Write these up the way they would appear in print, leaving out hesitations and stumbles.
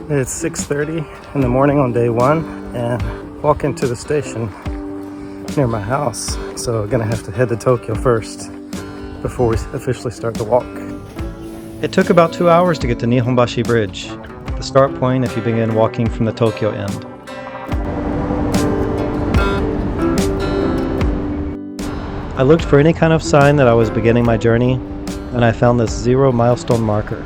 It's 6:30 in the morning on day one, and walking to the station near my house. So I'm gonna have to head to Tokyo first before we officially start the walk. It took about 2 hours to get to Nihonbashi Bridge, the start point if you begin walking from the Tokyo end. I looked for any kind of sign that I was beginning my journey, and I found this 0 milestone marker.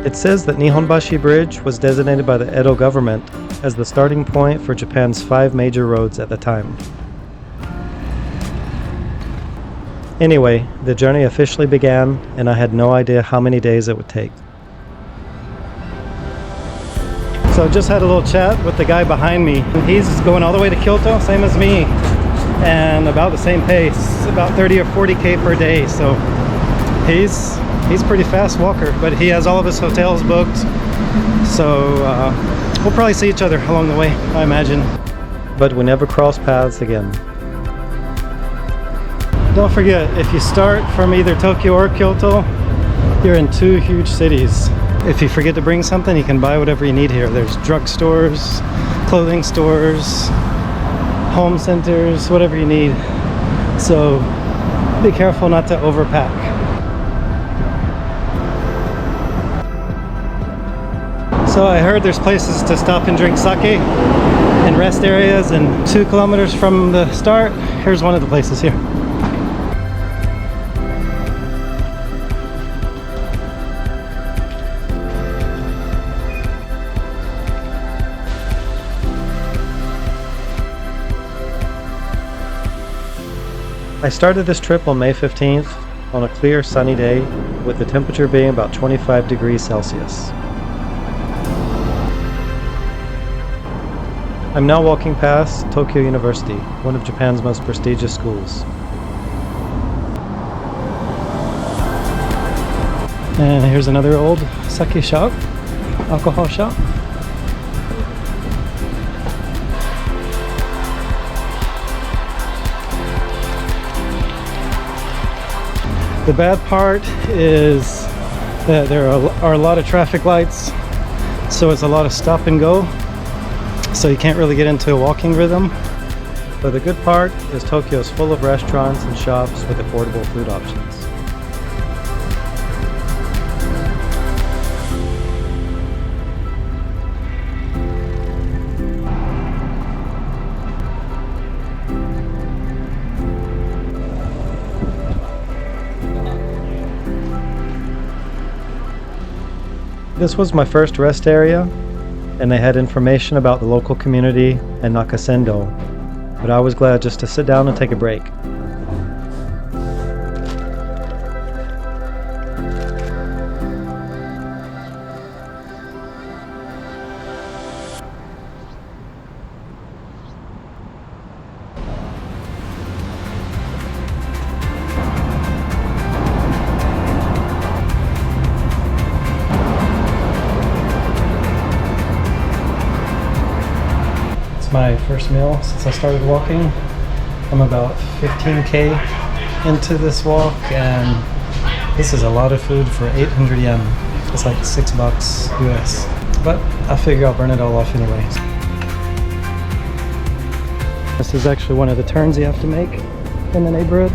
It says that Nihonbashi Bridge was designated by the Edo government as the starting point for Japan's 5 major roads at the time. Anyway, the journey officially began, and I had no idea how many days it would take. So I just had a little chat with the guy behind me. He's going all the way to Kyoto, same as me, and about the same pace, about 30 or 40k per day. So he's pretty fast walker, but he has all of his hotels booked. So we'll probably see each other along the way, I imagine. But we never cross paths again. Don't forget, if you start from either Tokyo or Kyoto, you're in 2 huge cities. If you forget to bring something, you can buy whatever you need here. There's drugstores, clothing stores, home centers, whatever you need. So be careful not to overpack. So I heard there's places to stop and drink sake and rest areas, and 2 kilometers from the start, here's one of the places here. I started this trip on May 15th on a clear sunny day with the temperature being about 25 degrees Celsius. I'm now walking past Tokyo University, one of Japan's most prestigious schools. And here's another old sake shop, alcohol shop. The bad part is that there are a lot of traffic lights, so it's a lot of stop and go. So you can't really get into a walking rhythm. But the good part is Tokyo is full of restaurants and shops with affordable food options. This was my first rest area, and they had information about the local community and Nakasendo, but I was glad just to sit down and take a break. My first meal since I started walking. I'm about 15k into this walk, and this is a lot of food for 800 yen. It's like $6 US, but I figure I'll burn it all off anyway. This is actually one of the turns you have to make in the neighborhood.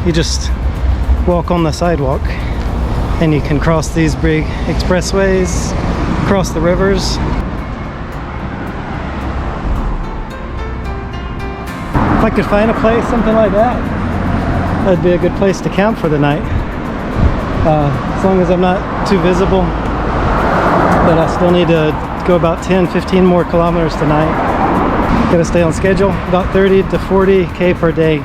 You just walk on the sidewalk and you can cross these big expressways, cross the rivers. If I could find a place, something like that, that'd be a good place to camp for the night. As long as I'm not too visible. But I still need to go about 10-15 more kilometers tonight. Gotta stay on schedule, about 30 to 40k per day.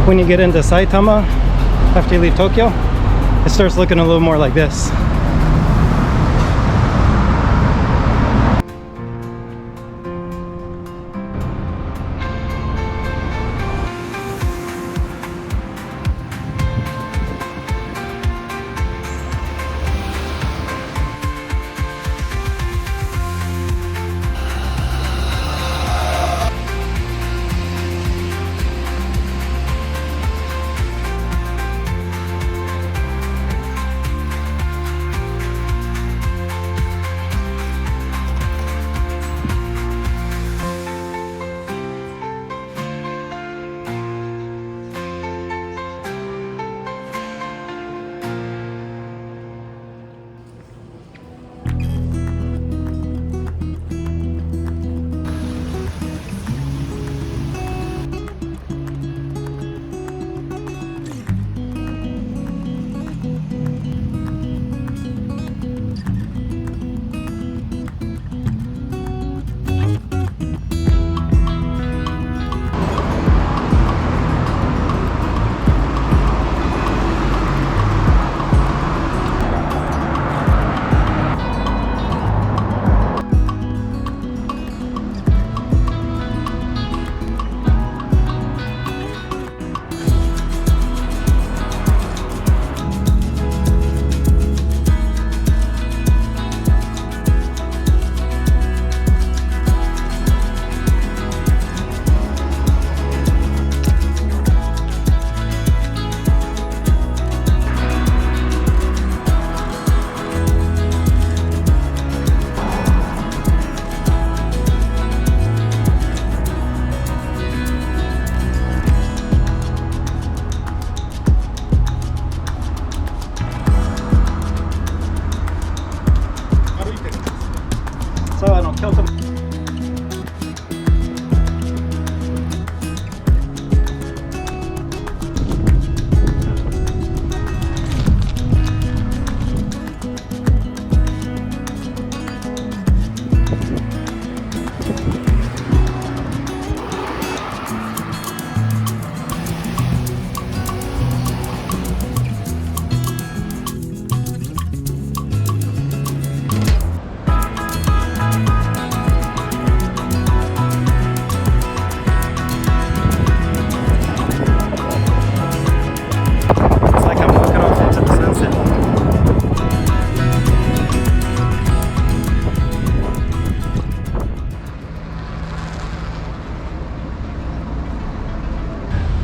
When you get into Saitama, after you leave Tokyo, it starts looking a little more like this.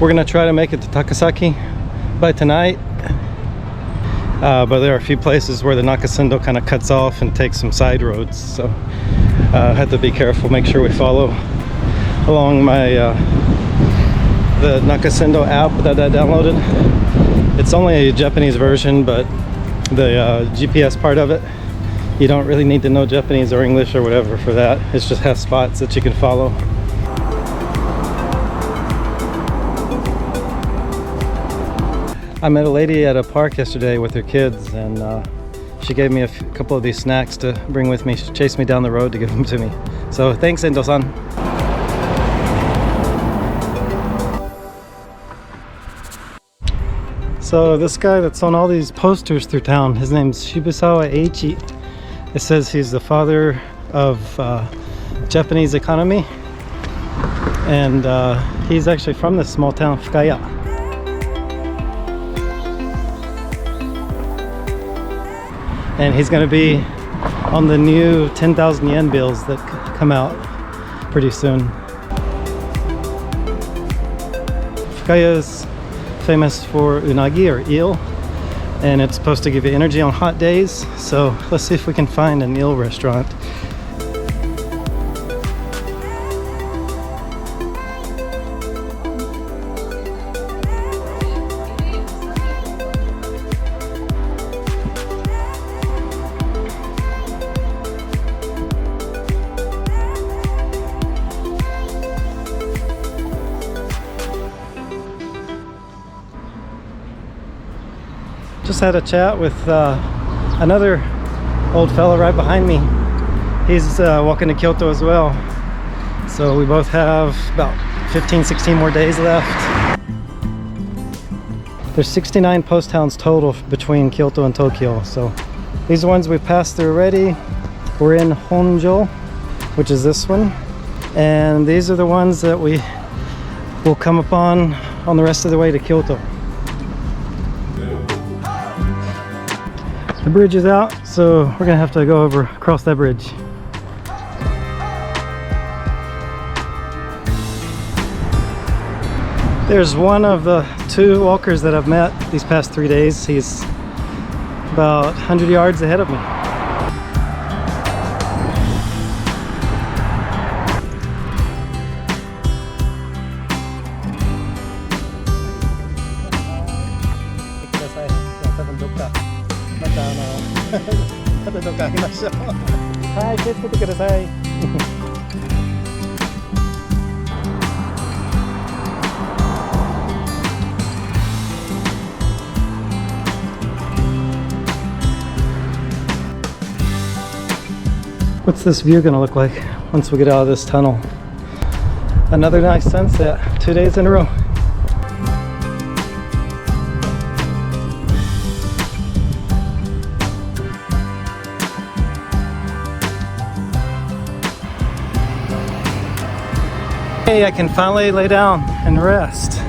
We're gonna try to make it to Takasaki by tonight. But there are a few places where the Nakasendo kind of cuts off and takes some side roads, so have to be careful, make sure we follow along my the Nakasendo app that I downloaded. It's only a Japanese version, but the GPS part of it, you don't really need to know Japanese or English or whatever for that. It just has spots that you can follow. I met a lady at a park yesterday with her kids, and she gave me a couple of these snacks to bring with me. She chased me down the road to give them to me. So thanks, Endo-san. So this guy that's on all these posters through town, his name's Shibusawa Eiichi. It says he's the father of Japanese economy, and he's actually from this small town, Fukaya. And he's going to be on the new 10,000 yen bills that come out pretty soon. Fukaya is famous for unagi, or eel, and it's supposed to give you energy on hot days. So let's see if we can find an eel restaurant. Just had a chat with another old fella right behind me. He's walking to Kyoto as well. So we both have about 15-16 more days left. There's 69 post towns total between Kyoto and Tokyo. So these are ones we've passed through already. We're in Honjo, which is this one. And these are the ones that we will come upon the rest of the way to Kyoto. The bridge is out, so we're gonna have to go across that bridge. There's one of the two walkers that I've met these past 3 days. He's about 100 yards ahead of me. What's this view gonna look like once we get out of this tunnel? Another nice sunset, 2 days in a row. Hey, I can finally lay down and rest,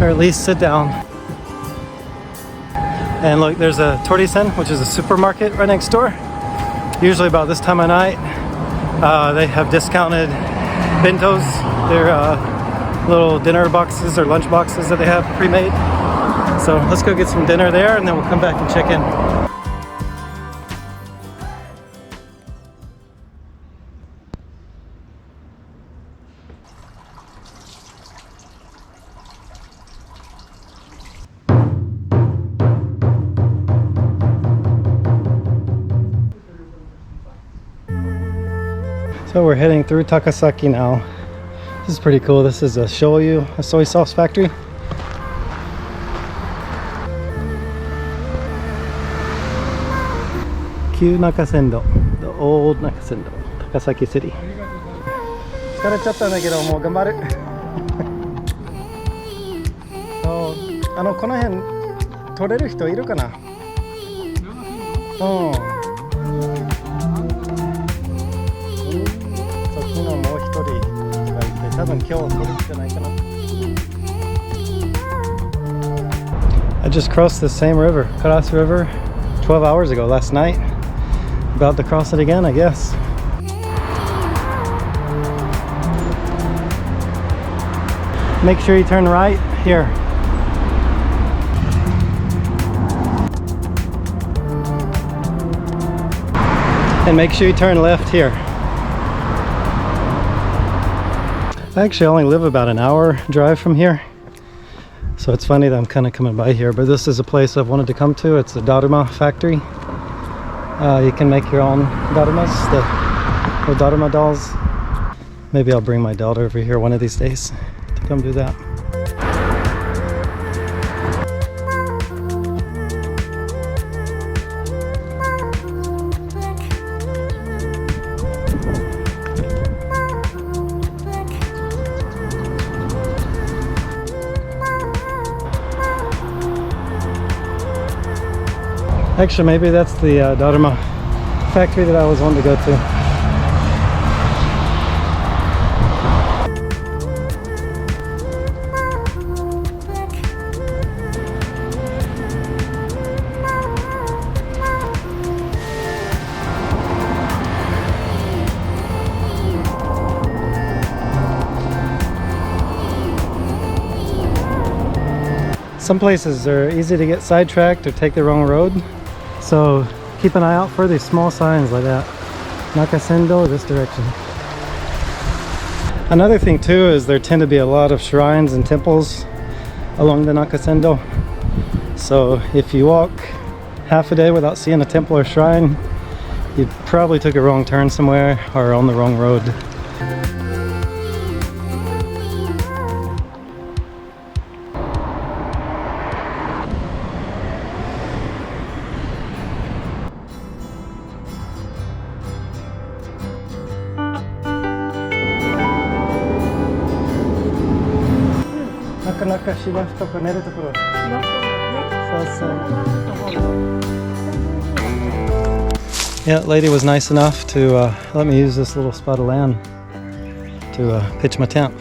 or at least sit down. And look, there's a Torisen, which is a supermarket right next door. Usually about this time of night, they have discounted bentos. They're little dinner boxes or lunch boxes that they have pre-made. So let's go get some dinner there, and then we'll come back and check in. So we're heading through Takasaki now. This is pretty cool. This is a shoyu, a soy sauce factory. Q Nakasendo, the old Nakasendo, Takasaki City. 疲れちゃったんだけど、もう頑張る。そう、この辺取れる人いるかな？うん。多分今日取るんじゃないかな。I just crossed the same river, Karas River, 12 hours ago last night. About to cross it again, I guess. Make sure you turn right here. And make sure you turn left here. I actually only live about an hour drive from here. So it's funny that I'm kind of coming by here, but this is a place I've wanted to come to. It's the Daruma factory. You can make your own darumas, the daruma dolls. Maybe I'll bring my daughter over here one of these days to come do that. Actually, maybe that's the Daruma factory that I always wanted to go to. Some places are easy to get sidetracked or take the wrong road. So keep an eye out for these small signs like that. Nakasendo, this direction. Another thing too is there tend to be a lot of shrines and temples along the Nakasendo. So if you walk half a day without seeing a temple or shrine, you probably took a wrong turn somewhere or on the wrong road. Yeah, that lady was nice enough to let me use this little spot of land to pitch my tent.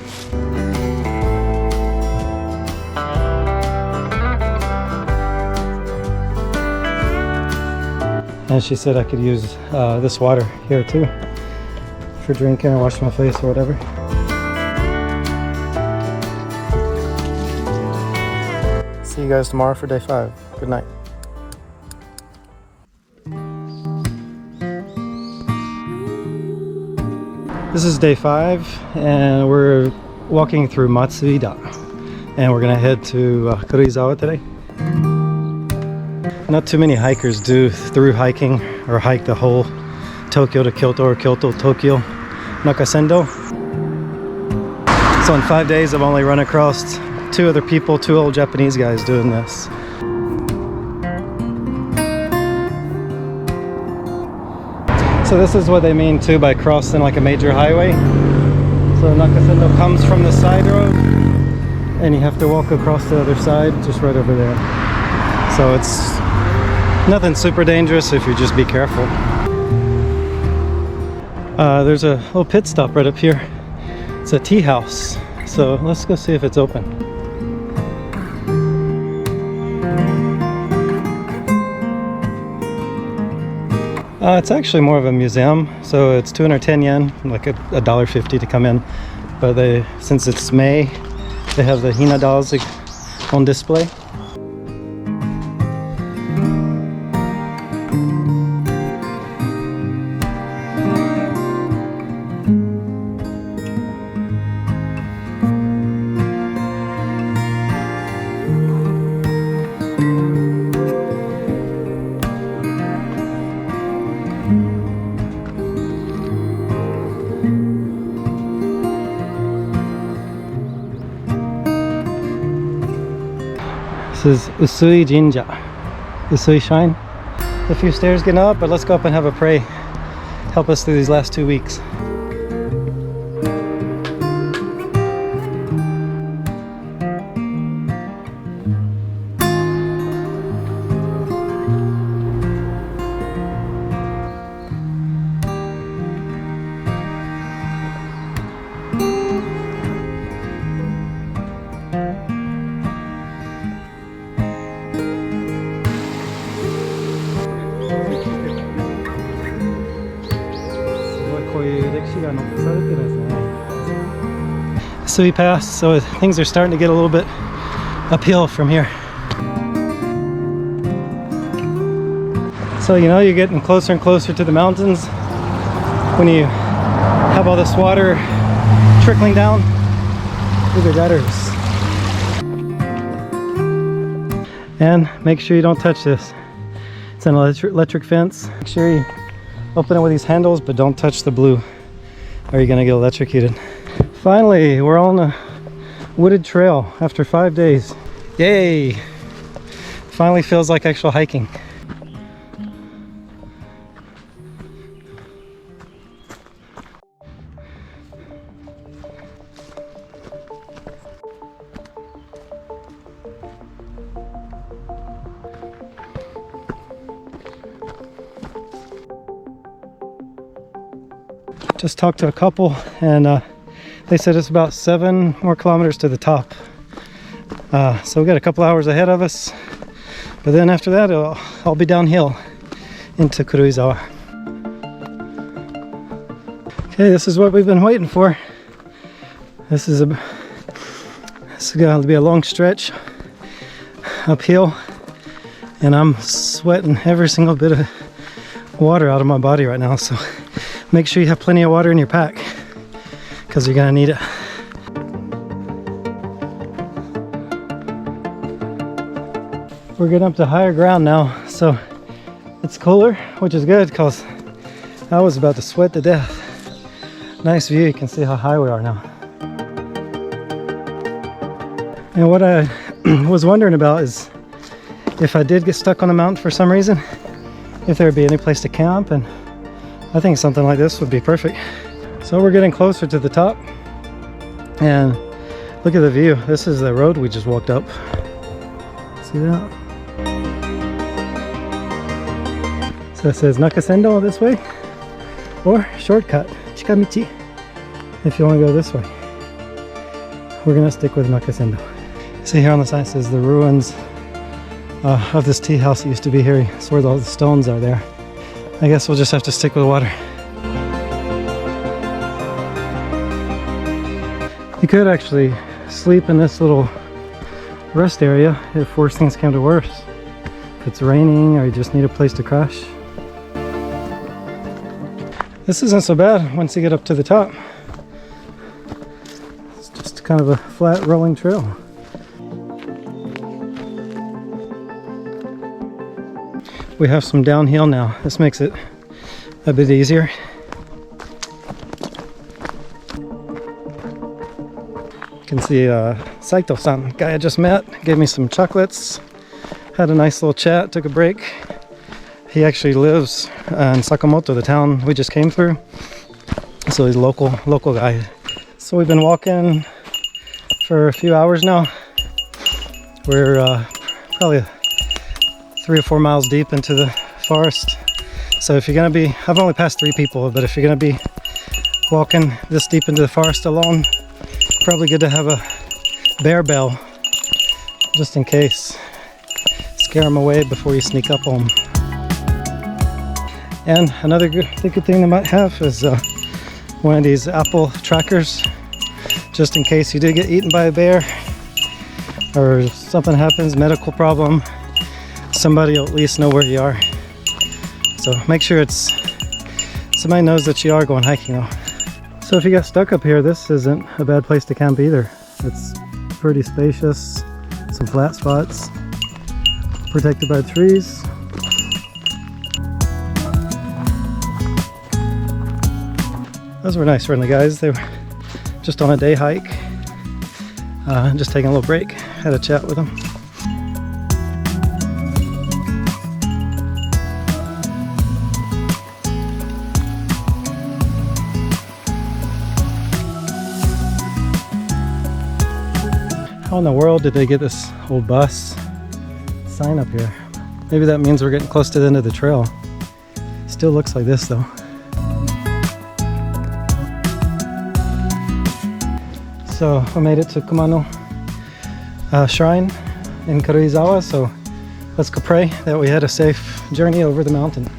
And she said I could use this water here too for drinking or washing my face or whatever. See you guys tomorrow for day 5. Good night. This is day 5 and we're walking through Matsuida and we're gonna head to Karuizawa today. Not too many hikers do through hiking or hike the whole Tokyo to Kyoto or Kyoto to Tokyo Nakasendo. So in 5 days I've only run across 2 other people, 2 old Japanese guys doing this. So this is what they mean too by crossing like a major highway. So Nakasendo comes from the side road and you have to walk across the other side just right over there. So it's nothing super dangerous if you just be careful. There's a little pit stop right up here. It's a tea house. So let's go see if it's open. It's actually more of a museum, so it's 210 yen, like $1.50 to come in. But since it's May, they have the Hina dolls on display. This is Usui Jinja, Usui Shrine. A few stairs getting up, but let's go up and have a pray. Help us through these last 2 weeks. Usui Pass, so things are starting to get a little bit uphill from here. So you know, you're getting closer and closer to the mountains when you have all this water trickling down through the gutters. And make sure you don't touch this. It's an electric fence. Make sure you open it with these handles, but don't touch the blue or you're gonna get electrocuted. Finally, we're on a wooded trail after 5 days. Yay! Finally feels like actual hiking. Just talked to a couple and they said it's about 7 more kilometers to the top. So we got a couple hours ahead of us, but then after that I'll be downhill into Karuizawa. Okay, this is what we've been waiting for. This is going to be a long stretch uphill, and I'm sweating every single bit of water out of my body right now, so make sure you have plenty of water in your pack because you're gonna need it. We're getting up to higher ground now, so it's cooler, which is good because I was about to sweat to death. Nice view, you can see how high we are now. And what I was wondering about is if I did get stuck on a mountain for some reason, if there would be any place to camp, and I think something like this would be perfect. So we're getting closer to the top, and look at the view. This is the road we just walked up. See that? So it says Nakasendo this way, or shortcut, Chikamichi, if you want to go this way. We're gonna stick with Nakasendo. See here on the side it says the ruins of this tea house that used to be here. It's where all the stones are there. I guess we'll just have to stick with water. You could actually sleep in this little rest area if worse things came to worse. If it's raining or you just need a place to crash. This isn't so bad once you get up to the top. It's just kind of a flat rolling trail. We have some downhill now. This makes it a bit easier. You can see Saito-san, guy I just met, gave me some chocolates. Had a nice little chat, took a break. He actually lives in Sakamoto, the town we just came through. So he's a local guy. So we've been walking for a few hours now. We're probably 3 or 4 miles deep into the forest. So if you're gonna be, I've only passed 3 people, but if you're gonna be walking this deep into the forest alone, probably good to have a bear bell, just in case. Scare them away before you sneak up on them. And another good thing they might have is one of these Apple trackers, just in case you did get eaten by a bear or something happens, medical problem. Somebody will at least know where you are. So make sure somebody knows that you are going hiking though. So if you got stuck up here, this isn't a bad place to camp either. It's pretty spacious, some flat spots, protected by trees. Those were nice friendly guys. They were just on a day hike, just taking a little break. Had a chat with them. How in the world did they get this old bus sign up here? Maybe that means we're getting close to the end of the trail. Still looks like this though. So I made it to Kumano shrine in Karuizawa, so let's go pray that we had a safe journey over the mountain.